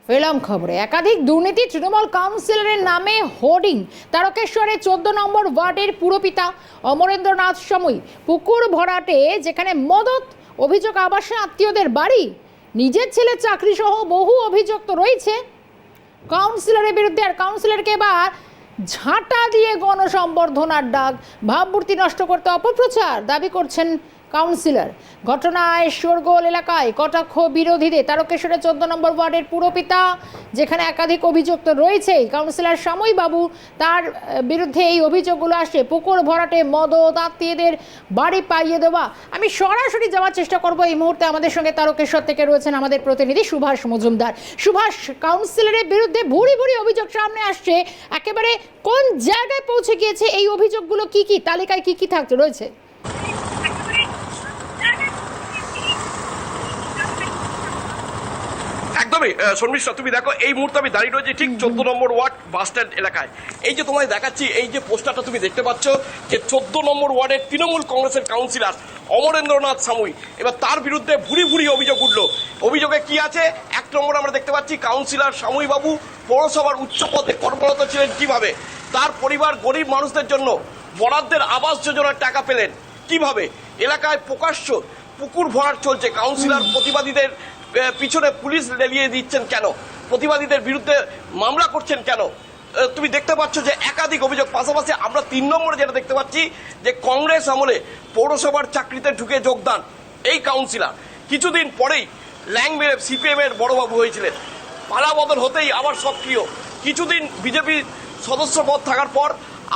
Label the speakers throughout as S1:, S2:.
S1: ফেলাম খবরে একাধিক দুর্নীতি তৃণমূল কাউন্সিলরের নামে হোর্ডিং। তারকেশ্বরে 14 নম্বর ওয়ার্ডের পুরপিতা অমরেন্দ্রনাথ সামুই পুকুর ভরাটে যেখানে মদত অভিযোগ, আবাসে আত্মীয়দের বাড়ি, নিজের ছেলের চাকরি সহ বহু অভিযোগ তো রয়েছে কাউন্সিলরের বিরুদ্ধে। আর কাউন্সিলরকে এবার ঝাঁটা দিয়ে গণসম্বর্ধনার ডাক, ভাবমূর্তি নষ্ট করতে অপপ্রচার দাবি করছেন কাউন্সিলর। ঘটনায় শোরগোল এলাকায়, কটাক্ষ বিরোধীদের। তারকেশ্বরের 14 নম্বর ওয়ার্ডের পুরপিতা যেখানে একাধিক অভিযোগ তো রয়েছেই, কাউন্সিলর সামুই বাবু তার বিরুদ্ধে এই অভিযোগগুলো আসে। পুকুর ভরাটে মদত, আত্মীয়দের বাড়ি পাইয়ে দেওয়া। আমি সরাসরি যাওয়ার চেষ্টা করব এই মুহূর্তে। আমাদের সঙ্গে তারকেশ্বর থেকে রয়েছেন আমাদের প্রতিনিধি সুভাষ মজুমদার। সুভাষ, কাউন্সিলরের বিরুদ্ধে ভুরি ভুরি অভিযোগ সামনে আসছে, একেবারে কোন জায়গায় পৌঁছে গিয়েছে এই অভিযোগগুলো? কি কি তালিকায় কি কি থাকতে রয়েছে?
S2: একদমই শর্মিষ্ঠা, তুমি দেখো এই মুহূর্তে আমি দাঁড়িয়ে রয়েছি ঠিক 14 নম্বর ওয়ার্ড বাস স্ট্যান্ড এলাকায়। এই যে তোমায় দেখাচ্ছি, এই যে পোস্টারটা তুমি দেখতে পাচ্ছ, যে 14 নম্বর ওয়ার্ডের তৃণমূল কংগ্রেসের কাউন্সিলর অমরেন্দ্রনাথ সামুই, এবার তার বিরুদ্ধে ভুরি ভুরি অভিযোগ উঠলো। অভিযোগে কি আছে? 1 নম্বর আমরা দেখতে পাচ্ছি কাউন্সিলর সামুই বাবু পৌরসভার উচ্চ পদে কর্মরত ছিলেন, কিভাবে তার পরিবার গরিব মানুষদের জন্য বরাদ্দের আবাস যোজনার টাকা পেলেন, কিভাবে এলাকায় প্রকাশ্য পুকুর ভরাট চলছে, কাউন্সিলর প্রতিবাদীদের পিছনে পুলিশ লেলিয়ে দিচ্ছেন কেন, প্রতিবাদীদের বিরুদ্ধে মামলা করছেন কেন, তুমি দেখতে পাচ্ছ যে একাধিক অভিযোগ। পাশাপাশি আমরা 3 নম্বরে যেটা দেখতে পাচ্ছি যে কংগ্রেস আমলে পৌরসভার চাকরিতে ঢুকে যোগদান এই কাউন্সিলর, কিছুদিন পরেই ল্যাংমেরে সিপিএম এর বড়বাবু হয়েছিলেন, পালা বদল হতেই আবার সক্রিয়, কিছুদিন বিজেপি সদস্য পদ থাকার পর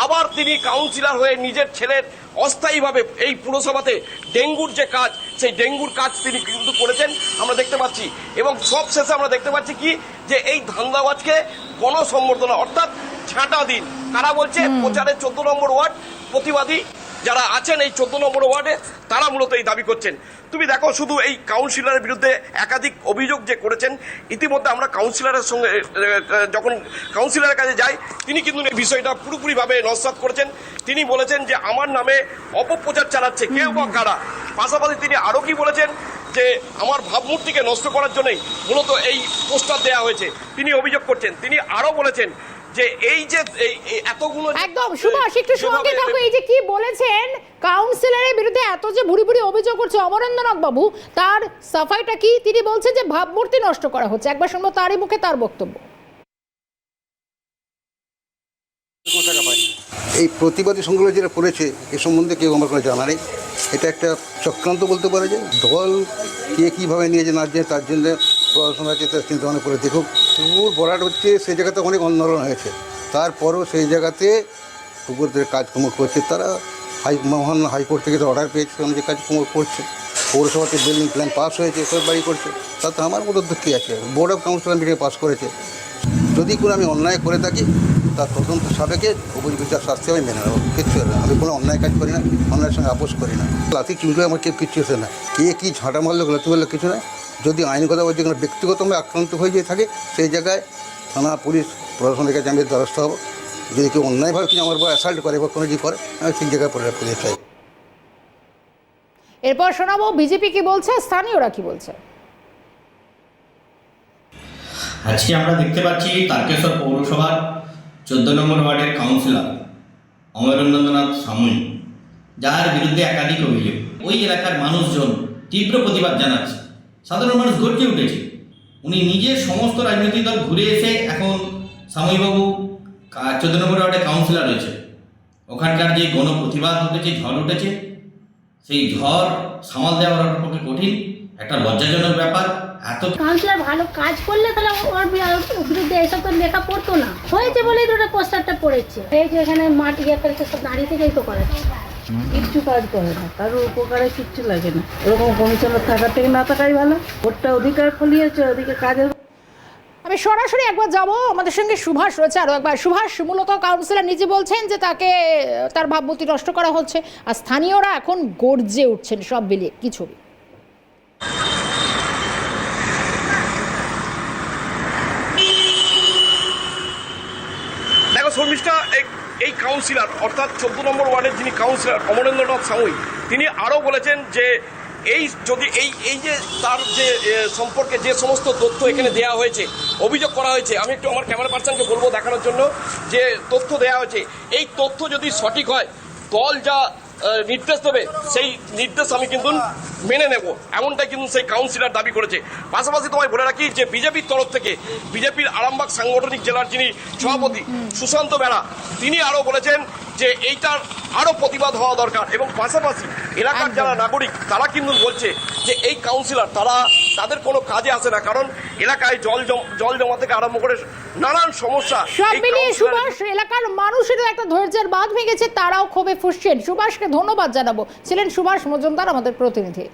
S2: আবার তিনি কাউন্সিলর হয়ে নিজের ছেলের অস্থায়ীভাবে এই পুরসভাতে ডেঙ্গুর যে কাজ, সেই ডেঙ্গুর কাজ তিনি কিন্তু করেছেন আমরা দেখতে পাচ্ছি। এবং সব শেষে আমরা দেখতে পাচ্ছি কি, যে এই ধান্দাবাজকে গণসম্বর্ধনা অর্থাৎ ঝাঁটা দিন। কারা বলছে? প্রচারে 14 নম্বর ওয়ার্ড প্রতিবাদী যারা আছেন এই 14 নম্বর ওয়ার্ডে, তারা মূলত এই দাবি করছেন। তুমি দেখো, শুধু এই কাউন্সিলরের বিরুদ্ধে একাধিক অভিযোগ যে করেছেন, ইতিমধ্যে আমরা কাউন্সিলরের সঙ্গে যখন কাউন্সিলরের কাছে যাই, তিনি কিন্তু এই বিষয়টা পুরোপুরিভাবে নস্যাৎ করেছেন। তিনি বলেছেন যে আমার নামে অপপ্রচার চালাচ্ছে কেউ বা কারা। পাশাপাশি তিনি আরও কি বলেছেন, যে আমার ভাবমূর্তিকে নষ্ট করার জন্যই মূলত এই পোস্টার দেওয়া হয়েছে, তিনি অভিযোগ করছেন। তিনি আরও বলেছেন যে এই যে এতগুলো,
S1: একদম সুভাষ, একটু সঙ্গে থাকো। এই যে কি বলেছেন, কাউন্সিলরের বিরুদ্ধে এত যে ভুরি ভুরি অভিযোগ করছে অমরেন্দ্রনাথ বাবু, তার সাফাইটা কি? তিনি বলছেন যে ভাবমূর্তি নষ্ট করা হচ্ছে। একবার শুনবো তারই মুখে তার বক্তব্য।
S3: এই প্রতিবাদী সংখ্যাগুলো যেটা করেছে এ সম্বন্ধে কেউ আমার কোনো জানা নেই। এটা একটা চক্রান্ত বলতে পারে, যে দল কে কীভাবে নিয়েছে না যে তার জন্য পড়াশোনা আছে তার চিন্তা ভাবনা করে দেখুক। পুকুর ভরাট হচ্ছে, সেই জায়গাতে অনেক আন্দোলন হয়েছে, তারপরেও সেই জায়গাতে পুকুরদের কাজকর্ম করছে তারা। মহান হাইকোর্ট থেকে তো অর্ডার পেয়েছে, অনুযায়ী কাজকর্ম করছে। পৌরসভাতে বিল্ডিং প্ল্যান পাস হয়েছে, সব বাড়ি করছে, তাতে আমার মতো কী আছে? Board of councillor meeting pass করেছে। যদি কোনো আমি অন্যায় করে থাকি, তার তদন্ত সাপেক্ষে উপযুক্ত শাস্তি আমি মেনে নেবো, কিচ্ছু হবে না। আমি কোনো অন্যায় কাজ করি না, অন্যায়ের সঙ্গে আপোষ করি না। লাথি চুলকে আমার কেউ কিচ্ছু হচ্ছে না, কে কী ঝাঁটা মারলো লাথি মারলো কিছু না। যদি আইনগত বা যে কোনো ব্যক্তিগতভাবে আক্রান্ত হয়ে যেয়ে থাকে, সেই জায়গায় থানা, পুলিশ, প্রশাসনের কাছে আমি দ্বারস্থ হবো। যদি কেউ অন্যায়ভাবে কিছু আমার উপর অ্যাসাল্ট করে বা কোনো কিছু করে, আমি ঠিক জায়গায় পরিচয় চাই।
S1: এরপর শোনাবো বিজেপি কি বলছে, স্থানীয়রা কি বলছে।
S4: আজকে আমরা দেখতে পাচ্ছি তারকেশ্বর পৌরসভার 14 নম্বর ওয়ার্ডের কাউন্সিলর অমরেন্দ্রনাথ সামুই, যার বিরুদ্ধে একাধিক অভিযোগ। ওই এলাকার মানুষজন তীব্র প্রতিবাদ জানাচ্ছে, সাধারণ মানুষ গর্জে উঠেছে। উনি নিজের সমস্ত রাজনৈতিক দল ঘুরে এসে এখন সামুইবাবু 14 নম্বর ওয়ার্ডে কাউন্সিলর রয়েছে। ওখানকার যে গণপ্রতিবাদ উঠেছে, ঝড় উঠেছে, সেই ঝড় সামাল দেওয়ার পক্ষে কঠিন, একটা লজ্জাজনক ব্যাপার। এত
S5: কাউন্সিলর ভালো কাজ করলে তাহলে ওর বিরুদ্ধে এইসব তো লেখা পড়তো না, হয়েছে বলেই তো পোস্টারটা পড়েছে। এই যে এখানে মাঠ ইয়ে ফেলতে সব দাঁড়িয়ে থেকেই তো করাচ্ছে,
S6: কিচ্ছু কাজ করে না, কারোর উপকারে কিচ্ছু লাগে না। এরকম কমিশনার থাকার থেকে না থাকাই ভালো। ওরটা অধিকার ফলিয়েছে, ওদিকে কাজের।
S1: আমি সরাসরি একবার যাব, আমাদের সঙ্গে সুভাষ রয়েছে আরও একবার। সুভাষ, মূলত কাউন্সিলর নিজে বলছেন যে তাকে তার ভাবমূর্তি নষ্ট করা হচ্ছে, আর স্থানীয়রা এখন গর্জে উঠছেন। সব মিলিয়ে কি ছবি?
S2: দেখো শর্মিষ্ঠা, এই কাউন্সিলর অর্থাৎ 14 নম্বর ওয়ার্ডের যিনি কাউন্সিলর অমরেন্দ্রনাথ সামুই, তিনি আরও বলেছেন যে এই যদি এই যে তার যে সম্পর্কে যে সমস্ত তথ্য এখানে দেওয়া হয়েছে, অভিযোগ করা হয়েছে, আমি একটু আমার ক্যামেরা পার্সনকে বলবো দেখানোর জন্য যে তথ্য দেওয়া হয়েছে, এই তথ্য যদি সঠিক হয় দল যা নির্দেশ দেবে সেই নির্দেশ আমি কিন্তু মেনে নেব, এমনটাই কিন্তু সেই কাউন্সিলর দাবি করেছে। পাশাপাশি তোমায় বলে রাখি যে বিজেপির তরফ থেকে বিজেপির আরামবাগ সাংগঠনিক জেলার যিনি সভাপতি সুশান্ত বেরা, তিনি আরও বলেছেন যে এইটার আরও প্রতিবাদ হওয়া দরকার, এবং পাশাপাশি এলাকার যারা নাগরিক তারা কিন্তু বলছে যে এই কাউন্সিলর তাদের কোনো কাজে আসে না, কারণ এলাকায় জল জমা থেকে আরম্ভ করে নানান সমস্যা।
S1: সব
S2: এই
S1: মিলিয়ে
S2: কাউন্সিলর-
S1: সুভাষ, এলাকার মানুষেরও একটা ধৈর্যের বাঁধ ভেঙেছে, তারাও ক্ষোভে ফুঁসছেন। সুভাষকে ধন্যবাদ জানাবো। ছিলেন সুভাষ মজুমদার আমাদের প্রতিনিধি।